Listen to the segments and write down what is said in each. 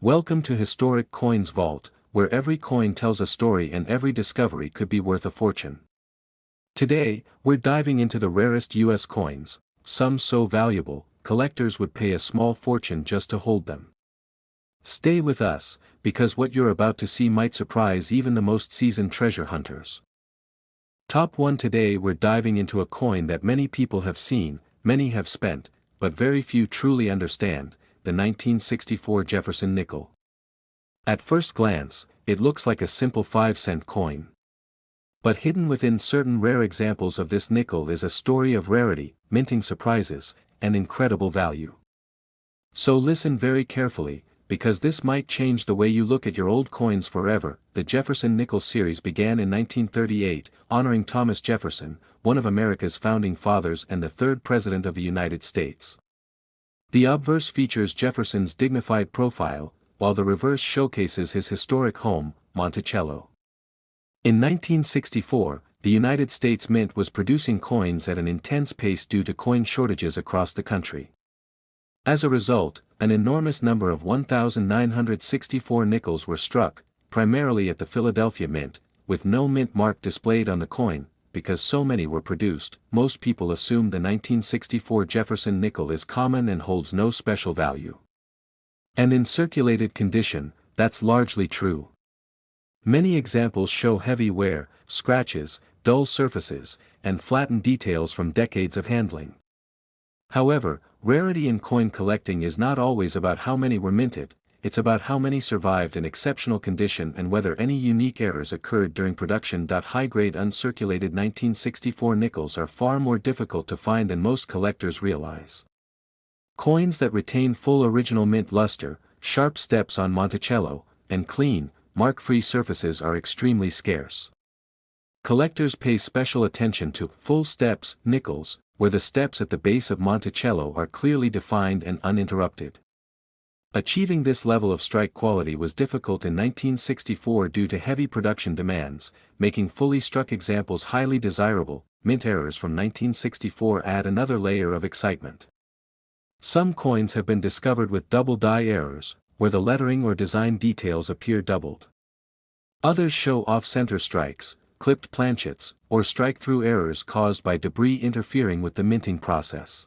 Welcome to Historic Coins Vault, where every coin tells a story and every discovery could be worth a fortune. Today, we're diving into the rarest U.S. coins, some so valuable, collectors would pay a small fortune just to hold them. Stay with us, because what you're about to see might surprise even the most seasoned treasure hunters. Top 1. Today we're diving into a coin that many people have seen, many have spent, but very few truly understand, the 1964 Jefferson nickel. At first glance, it looks like a simple 5-cent coin. But hidden within certain rare examples of this nickel is a story of rarity, minting surprises, and incredible value. So listen very carefully, because this might change the way you look at your old coins forever. The Jefferson Nickel series began in 1938, honoring Thomas Jefferson, one of America's founding fathers and the third President of the United States. The obverse features Jefferson's dignified profile, while the reverse showcases his historic home, Monticello. In 1964, the United States Mint was producing coins at an intense pace due to coin shortages across the country. As a result, an enormous number of 1,964 nickels were struck, primarily at the Philadelphia Mint, with no mint mark displayed on the coin. Because so many were produced, most people assume the 1964 Jefferson nickel is common and holds no special value. And in circulated condition, that's largely true. Many examples show heavy wear, scratches, dull surfaces, and flattened details from decades of handling. However, rarity in coin collecting is not always about how many were minted, it's about how many survived in exceptional condition and whether any unique errors occurred during production. High-grade uncirculated 1964 nickels are far more difficult to find than most collectors realize. Coins that retain full original mint luster, sharp steps on Monticello, and clean, mark-free surfaces are extremely scarce. Collectors pay special attention to full steps nickels, where the steps at the base of Monticello are clearly defined and uninterrupted. Achieving this level of strike quality was difficult in 1964 due to heavy production demands, making fully struck examples highly desirable. Mint errors from 1964 add another layer of excitement. Some coins have been discovered with double die errors, where the lettering or design details appear doubled. Others show off-center strikes, clipped planchets, or strike-through errors caused by debris interfering with the minting process.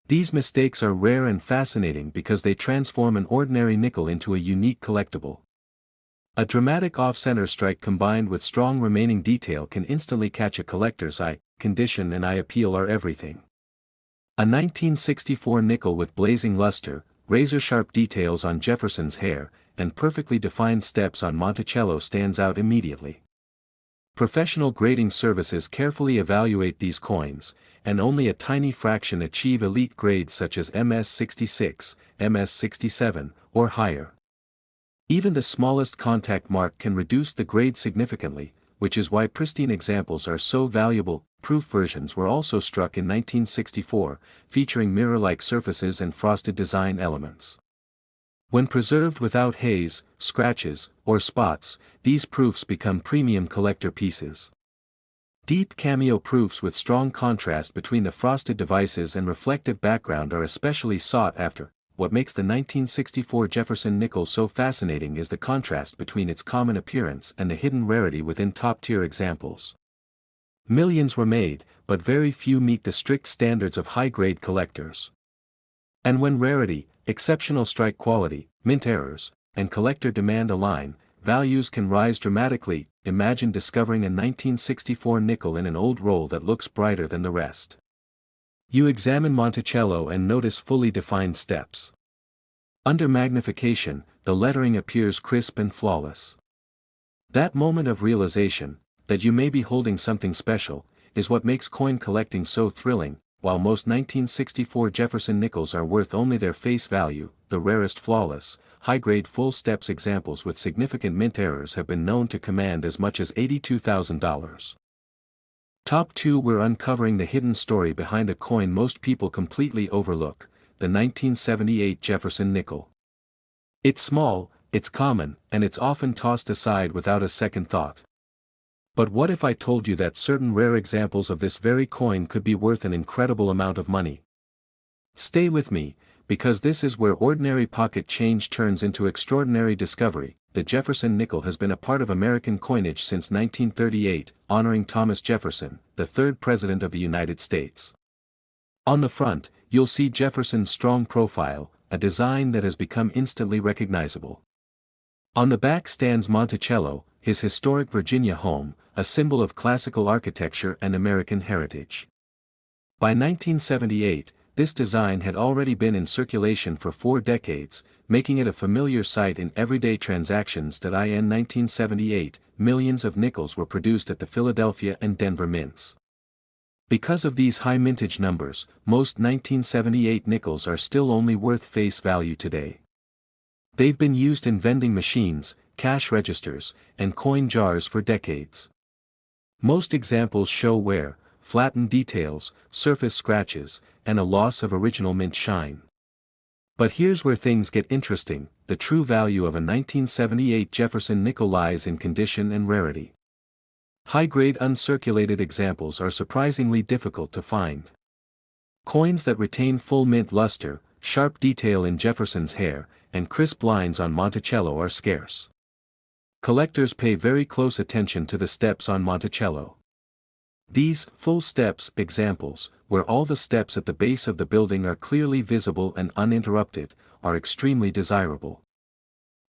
These mistakes are rare and fascinating because they transform an ordinary nickel into a unique collectible. A dramatic off-center strike combined with strong remaining detail can instantly catch a collector's eye. Condition and eye appeal are everything. A 1964 nickel with blazing luster, razor-sharp details on Jefferson's hair, and perfectly defined steps on Monticello stands out immediately. Professional grading services carefully evaluate these coins, and only a tiny fraction achieve elite grades such as MS66, MS67, or higher. Even the smallest contact mark can reduce the grade significantly, which is why pristine examples are so valuable. Proof versions were also struck in 1964, featuring mirror-like surfaces and frosted design elements. When preserved without haze, scratches, or spots, these proofs become premium collector pieces. Deep cameo proofs with strong contrast between the frosted devices and reflective background are especially sought after. What makes the 1964 Jefferson nickel so fascinating is the contrast between its common appearance and the hidden rarity within top-tier examples. Millions were made, but very few meet the strict standards of high-grade collectors. And when rarity, exceptional strike quality, mint errors, and collector demand align, values can rise dramatically. Imagine discovering a 1964 nickel in an old roll that looks brighter than the rest. You examine Monticello and notice fully defined steps. Under magnification, the lettering appears crisp and flawless. That moment of realization, that you may be holding something special, is what makes coin collecting so thrilling. While most 1964 Jefferson nickels are worth only their face value, the rarest flawless, high-grade full steps examples with significant mint errors have been known to command as much as $82,000. Top 2. We're uncovering the hidden story behind a coin most people completely overlook, the 1978 Jefferson nickel. It's small, it's common, and it's often tossed aside without a second thought. But what if I told you that certain rare examples of this very coin could be worth an incredible amount of money? Stay with me, Because this is where ordinary pocket change turns into extraordinary discovery. The Jefferson nickel has been a part of American coinage since 1938, honoring Thomas Jefferson, the third President of the United States. On the front, you'll see Jefferson's strong profile, a design that has become instantly recognizable. On the back stands Monticello, his historic Virginia home, a symbol of classical architecture and American heritage. By 1978, this design had already been in circulation for 4 decades, making it a familiar sight in everyday transactions. In 1978, millions of nickels were produced at the Philadelphia and Denver mints. Because of these high mintage numbers, most 1978 nickels are still only worth face value today. They've been used in vending machines, cash registers, and coin jars for decades. Most examples show wear, flattened details, surface scratches, and a loss of original mint shine. But here's where things get interesting: the true value of a 1978 Jefferson nickel lies in condition and rarity. High-grade uncirculated examples are surprisingly difficult to find. Coins that retain full mint luster, sharp detail in Jefferson's hair, and crisp lines on Monticello are scarce. Collectors pay very close attention to the steps on Monticello. These full steps examples, where all the steps at the base of the building are clearly visible and uninterrupted, are extremely desirable.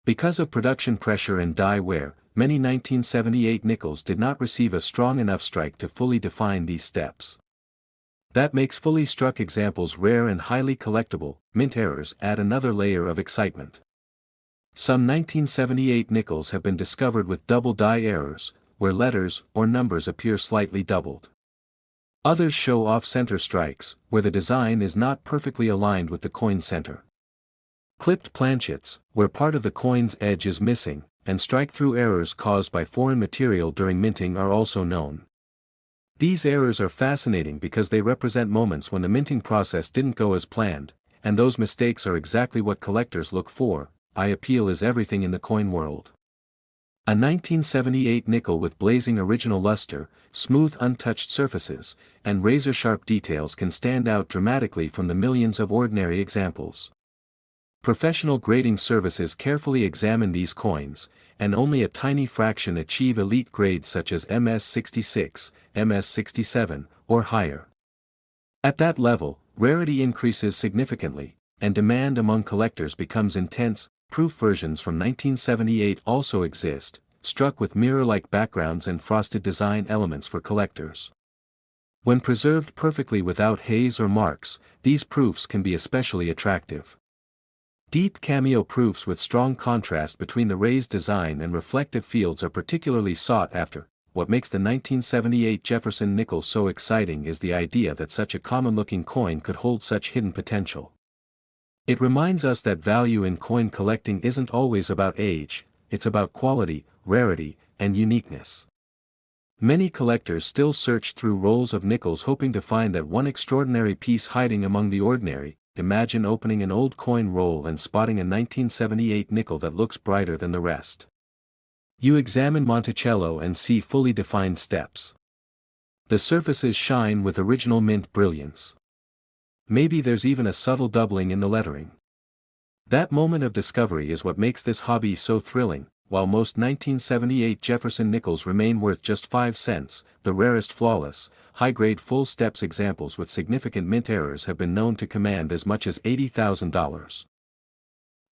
Because of production pressure and die wear, many 1978 nickels did not receive a strong enough strike to fully define these steps. That makes fully struck examples rare and highly collectible. Mint errors add another layer of excitement. Some 1978 nickels have been discovered with double die errors, where letters or numbers appear slightly doubled. Others show off-center strikes, where the design is not perfectly aligned with the coin center. Clipped planchets, where part of the coin's edge is missing, and strike-through errors caused by foreign material during minting are also known. These errors are fascinating because they represent moments when the minting process didn't go as planned, and those mistakes are exactly what collectors look for. Appeal is everything in the coin world. A 1978 nickel with blazing original luster, smooth untouched surfaces, and razor-sharp details can stand out dramatically from the millions of ordinary examples. Professional grading services carefully examine these coins, and only a tiny fraction achieve elite grades such as MS66, MS67, or higher. At that level, rarity increases significantly, and demand among collectors becomes intense. Proof versions from 1978 also exist, struck with mirror-like backgrounds and frosted design elements for collectors. When preserved perfectly without haze or marks, these proofs can be especially attractive. Deep cameo proofs with strong contrast between the raised design and reflective fields are particularly sought after. What makes the 1978 Jefferson nickel so exciting is the idea that such a common-looking coin could hold such hidden potential. It reminds us that value in coin collecting isn't always about age, it's about quality, rarity, and uniqueness. Many collectors still search through rolls of nickels hoping to find that one extraordinary piece hiding among the ordinary. Imagine opening an old coin roll and spotting a 1978 nickel that looks brighter than the rest. You examine Monticello and see fully defined steps. The surfaces shine with original mint brilliance. Maybe there's even a subtle doubling in the lettering. That moment of discovery is what makes this hobby so thrilling. While most 1978 Jefferson nickels remain worth just 5 cents, the rarest flawless, high-grade full steps examples with significant mint errors have been known to command as much as $80,000.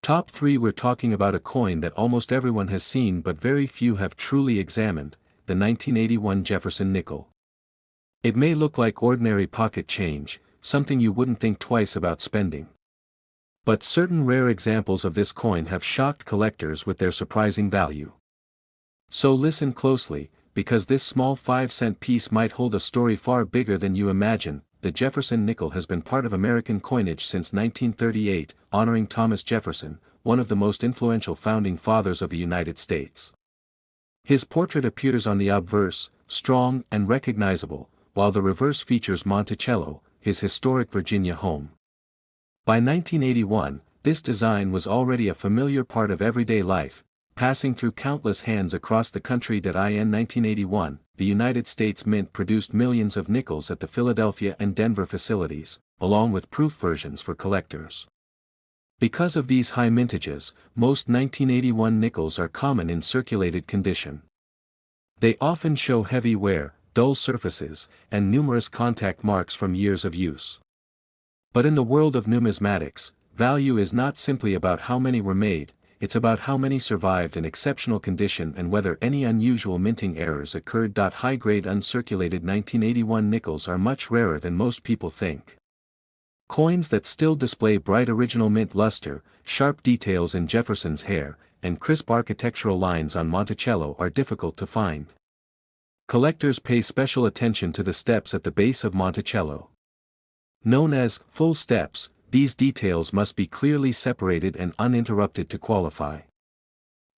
Top 3. We're talking about a coin that almost everyone has seen but very few have truly examined, the 1981 Jefferson nickel. It may look like ordinary pocket change, something you wouldn't think twice about spending. But certain rare examples of this coin have shocked collectors with their surprising value. So listen closely, because this small 5-cent piece might hold a story far bigger than you imagine. The Jefferson nickel has been part of American coinage since 1938, honoring Thomas Jefferson, one of the most influential founding fathers of the United States. His portrait appears on the obverse, strong and recognizable, while the reverse features Monticello, his historic Virginia home. By 1981, this design was already a familiar part of everyday life, passing through countless hands across the country. In 1981, the United States Mint produced millions of nickels at the Philadelphia and Denver facilities, along with proof versions for collectors. Because of these high mintages, most 1981 nickels are common in circulated condition. They often show heavy wear, dull surfaces, and numerous contact marks from years of use. But in the world of numismatics, value is not simply about how many were made, it's about how many survived in exceptional condition and whether any unusual minting errors occurred. High-grade uncirculated 1981 nickels are much rarer than most people think. Coins that still display bright original mint luster, sharp details in Jefferson's hair, and crisp architectural lines on Monticello are difficult to find. Collectors pay special attention to the steps at the base of Monticello. Known as full steps, these details must be clearly separated and uninterrupted to qualify.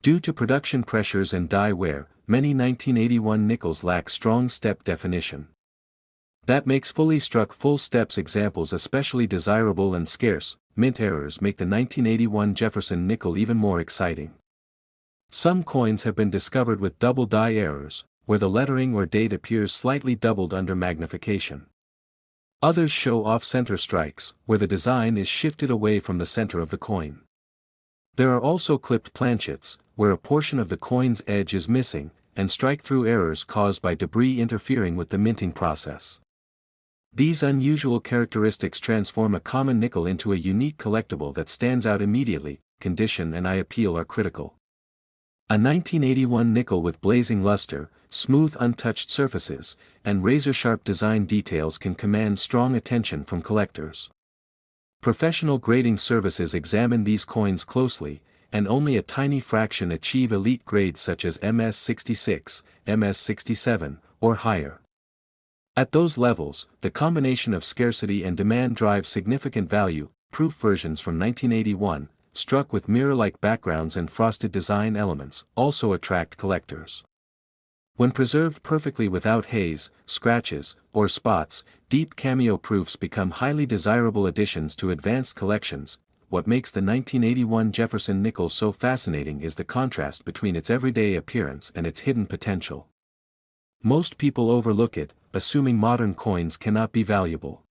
Due to production pressures and die wear, many 1981 nickels lack strong step definition. That makes fully struck full steps examples especially desirable and scarce. Mint errors make the 1981 Jefferson nickel even more exciting. Some coins have been discovered with double die errors, where the lettering or date appears slightly doubled under magnification. Others show off-center strikes, where the design is shifted away from the center of the coin. There are also clipped planchets, where a portion of the coin's edge is missing, and strike-through errors caused by debris interfering with the minting process. These unusual characteristics transform a common nickel into a unique collectible that stands out immediately. Condition and eye appeal are critical. A 1981 nickel with blazing luster, smooth untouched surfaces, and razor-sharp design details can command strong attention from collectors. Professional grading services examine these coins closely, and only a tiny fraction achieve elite grades such as MS66, MS67, or higher. At those levels, the combination of scarcity and demand drives significant value. Proof versions from 1981, struck with mirror-like backgrounds and frosted design elements, also attract collectors. When preserved perfectly without haze, scratches, or spots, deep cameo proofs become highly desirable additions to advanced collections. What makes the 1981 Jefferson nickel so fascinating is the contrast between its everyday appearance and its hidden potential. Most people overlook it, assuming modern coins cannot be valuable.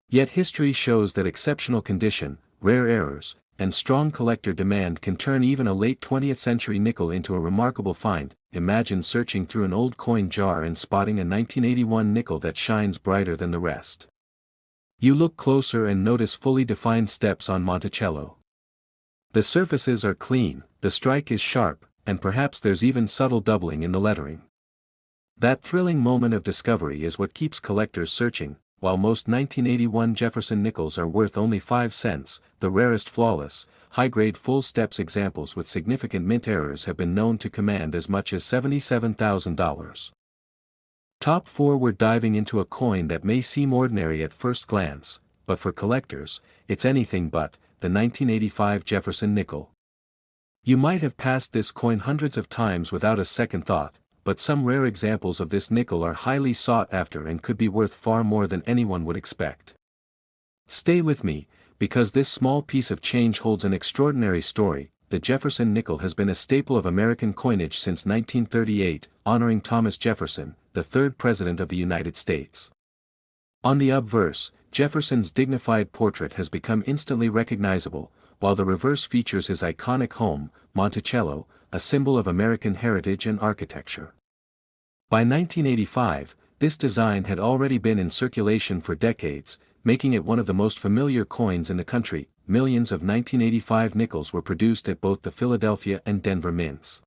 Yet history shows that exceptional condition, rare errors, and strong collector demand can turn even a late 20th century nickel into a remarkable find. Imagine searching through an old coin jar and spotting a 1981 nickel that shines brighter than the rest. You look closer and notice fully defined steps on Monticello. The surfaces are clean, the strike is sharp, and perhaps there's even subtle doubling in the lettering. That thrilling moment of discovery is what keeps collectors searching. While most 1981 Jefferson nickels are worth only 5 cents, the rarest flawless, high-grade full steps examples with significant mint errors have been known to command as much as $77,000. Top 4. We're diving into a coin that may seem ordinary at first glance, but for collectors, it's anything but, the 1985 Jefferson nickel. You might have passed this coin hundreds of times without a second thought, but some rare examples of this nickel are highly sought after and could be worth far more than anyone would expect. Stay with me, because this small piece of change holds an extraordinary story. The Jefferson nickel has been a staple of American coinage since 1938, honoring Thomas Jefferson, the third President of the United States. On the obverse, Jefferson's dignified portrait has become instantly recognizable, while the reverse features his iconic home, Monticello, a symbol of American heritage and architecture. By 1985, this design had already been in circulation for decades, making it one of the most familiar coins in the country. Millions of 1985 nickels were produced at both the Philadelphia and Denver mints.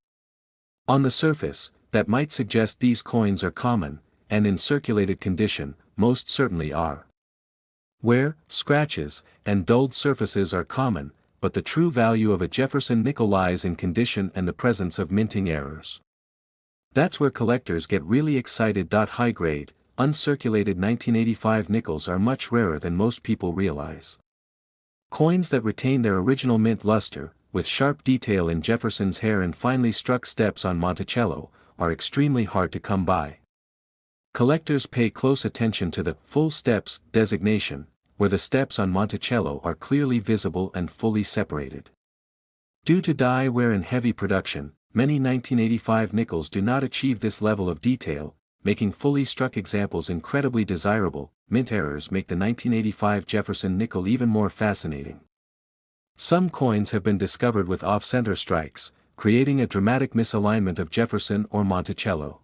On the surface, that might suggest these coins are common, and in circulated condition, most certainly are. Wear, scratches, and dulled surfaces are common, but the true value of a Jefferson nickel lies in condition and the presence of minting errors. That's where collectors get really excited. High-grade, uncirculated 1985 nickels are much rarer than most people realize. Coins that retain their original mint luster, with sharp detail in Jefferson's hair and finely struck steps on Monticello, are extremely hard to come by. Collectors pay close attention to the full steps designation, where the steps on Monticello are clearly visible and fully separated. Due to die wear and heavy production, many 1985 nickels do not achieve this level of detail, making fully struck examples incredibly desirable. Mint errors make the 1985 Jefferson nickel even more fascinating. Some coins have been discovered with off-center strikes, creating a dramatic misalignment of Jefferson or Monticello.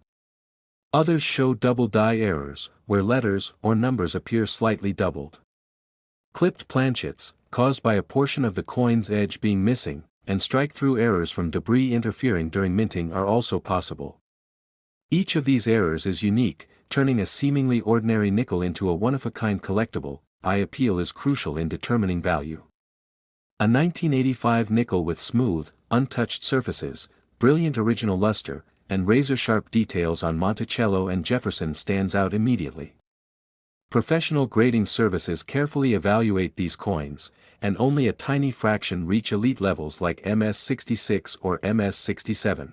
Others show double die errors, where letters or numbers appear slightly doubled. Clipped planchets, caused by a portion of the coin's edge being missing, and strike-through errors from debris interfering during minting are also possible. Each of these errors is unique, turning a seemingly ordinary nickel into a one-of-a-kind collectible. Eye appeal is crucial in determining value. A 1985 nickel with smooth, untouched surfaces, brilliant original luster, and razor-sharp details on Monticello and Jefferson stands out immediately. Professional grading services carefully evaluate these coins, and only a tiny fraction reach elite levels like MS66 or MS67.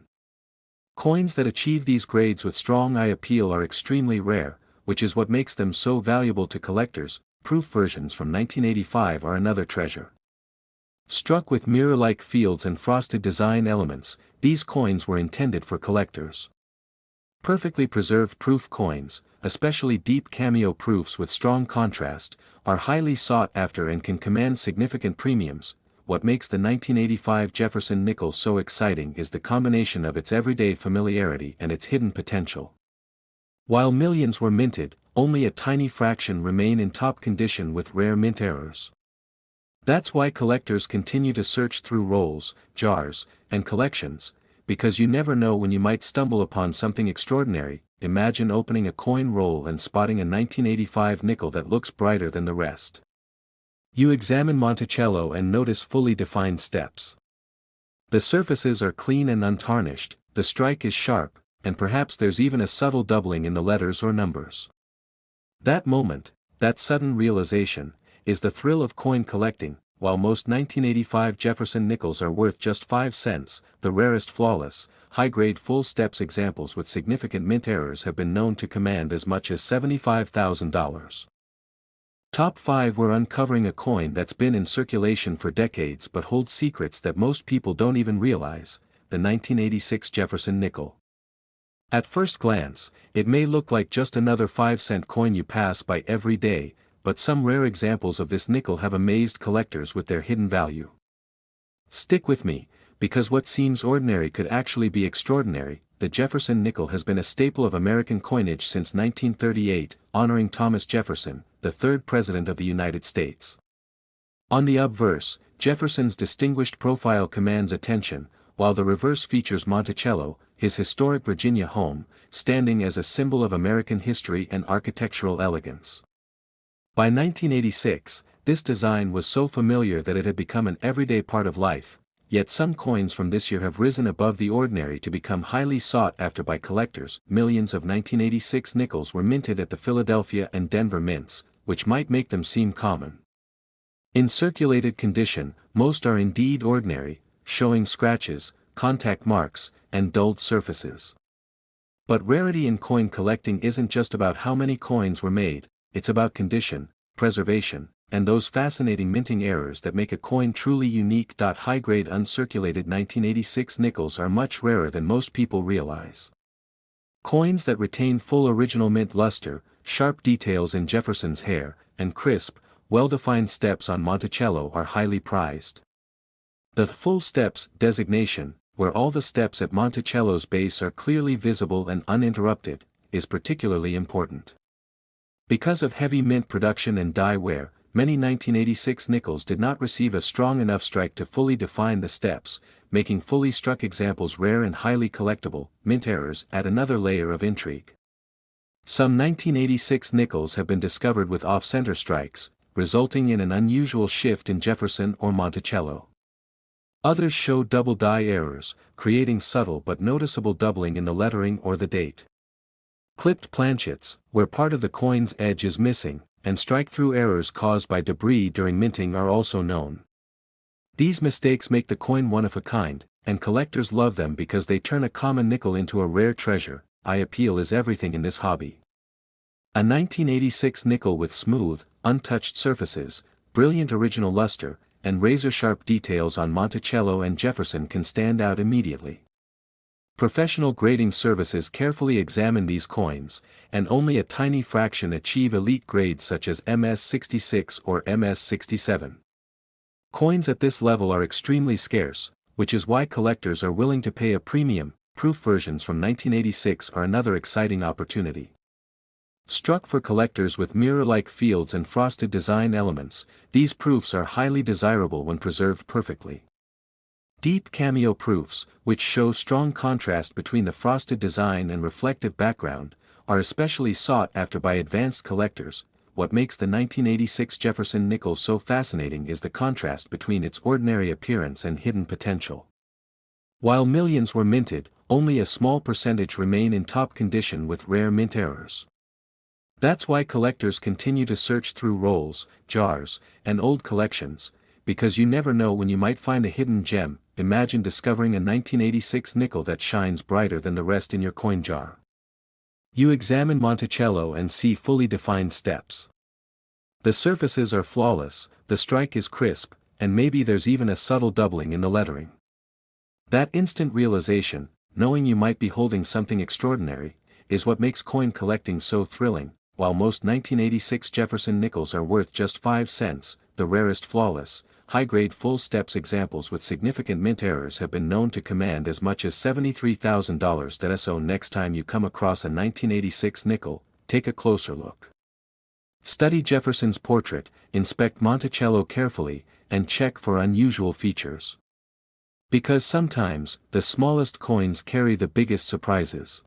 Coins that achieve these grades with strong eye appeal are extremely rare, which is what makes them so valuable to collectors. Proof versions from 1985 are another treasure. Struck with mirror-like fields and frosted design elements, these coins were intended for collectors. Perfectly preserved proof coins, especially deep cameo proofs with strong contrast, are highly sought after and can command significant premiums. What makes the 1985 Jefferson nickel so exciting is the combination of its everyday familiarity and its hidden potential. While millions were minted, only a tiny fraction remain in top condition with rare mint errors. That's why collectors continue to search through rolls, jars, and collections, because you never know when you might stumble upon something extraordinary. Imagine opening a coin roll and spotting a 1985 nickel that looks brighter than the rest. You examine Monticello and notice fully defined steps. The surfaces are clean and untarnished, the strike is sharp, and perhaps there's even a subtle doubling in the letters or numbers. That moment, that sudden realization, is the thrill of coin collecting. While most 1985 Jefferson nickels are worth just 5 cents, the rarest flawless, high-grade full steps examples with significant mint errors have been known to command as much as $75,000. Top 5. We're uncovering a coin that's been in circulation for decades but holds secrets that most people don't even realize, the 1986 Jefferson nickel. At first glance, it may look like just another 5-cent coin you pass by every day, but some rare examples of this nickel have amazed collectors with their hidden value. Stick with me, because what seems ordinary could actually be extraordinary. The Jefferson nickel has been a staple of American coinage since 1938, honoring Thomas Jefferson, the third President of the United States. On the obverse, Jefferson's distinguished profile commands attention, while the reverse features Monticello, his historic Virginia home, standing as a symbol of American history and architectural elegance. By 1986, this design was so familiar that it had become an everyday part of life, yet some coins from this year have risen above the ordinary to become highly sought after by collectors. Millions of 1986 nickels were minted at the Philadelphia and Denver mints, which might make them seem common. In circulated condition, most are indeed ordinary, showing scratches, contact marks, and dulled surfaces. But rarity in coin collecting isn't just about how many coins were made, it's about condition, preservation, and those fascinating minting errors that make a coin truly unique. High-grade uncirculated 1986 nickels are much rarer than most people realize. Coins that retain full original mint luster, sharp details in Jefferson's hair, and crisp, well-defined steps on Monticello are highly prized. The full steps designation, where all the steps at Monticello's base are clearly visible and uninterrupted, is particularly important. Because of heavy mint production and die wear, many 1986 nickels did not receive a strong enough strike to fully define the steps, making fully struck examples rare and highly collectible. Mint errors add another layer of intrigue. Some 1986 nickels have been discovered with off-center strikes, resulting in an unusual shift in Jefferson or Monticello. Others show double die errors, creating subtle but noticeable doubling in the lettering or the date. Clipped planchets, where part of the coin's edge is missing, and strike-through errors caused by debris during minting are also known. These mistakes make the coin one of a kind, and collectors love them because they turn a common nickel into a rare treasure. Eye appeal is everything in this hobby. A 1986 nickel with smooth, untouched surfaces, brilliant original luster, and razor-sharp details on Monticello and Jefferson can stand out immediately. Professional grading services carefully examine these coins, and only a tiny fraction achieve elite grades such as MS66 or MS67. Coins at this level are extremely scarce, which is why collectors are willing to pay a premium. Proof versions from 1986 are another exciting opportunity. Struck for collectors with mirror-like fields and frosted design elements, these proofs are highly desirable when preserved perfectly. Deep cameo proofs, which show strong contrast between the frosted design and reflective background, are especially sought after by advanced collectors. What makes the 1986 Jefferson Nickels so fascinating is the contrast between its ordinary appearance and hidden potential. While millions were minted, only a small percentage remain in top condition with rare mint errors. That's why collectors continue to search through rolls, jars, and old collections, because you never know when you might find a hidden gem. Imagine discovering a 1986 nickel that shines brighter than the rest in your coin jar. You examine Monticello and see fully defined steps. The surfaces are flawless, the strike is crisp, and maybe there's even a subtle doubling in the lettering. That instant realization, knowing you might be holding something extraordinary, is what makes coin collecting so thrilling. While most 1986 Jefferson Nickels are worth just 5 cents, the rarest flawless, high-grade full steps examples with significant mint errors have been known to command as much as $73,000. So next time you come across a 1986 nickel, take a closer look. Study Jefferson's portrait, inspect Monticello carefully, and check for unusual features. Because sometimes, the smallest coins carry the biggest surprises.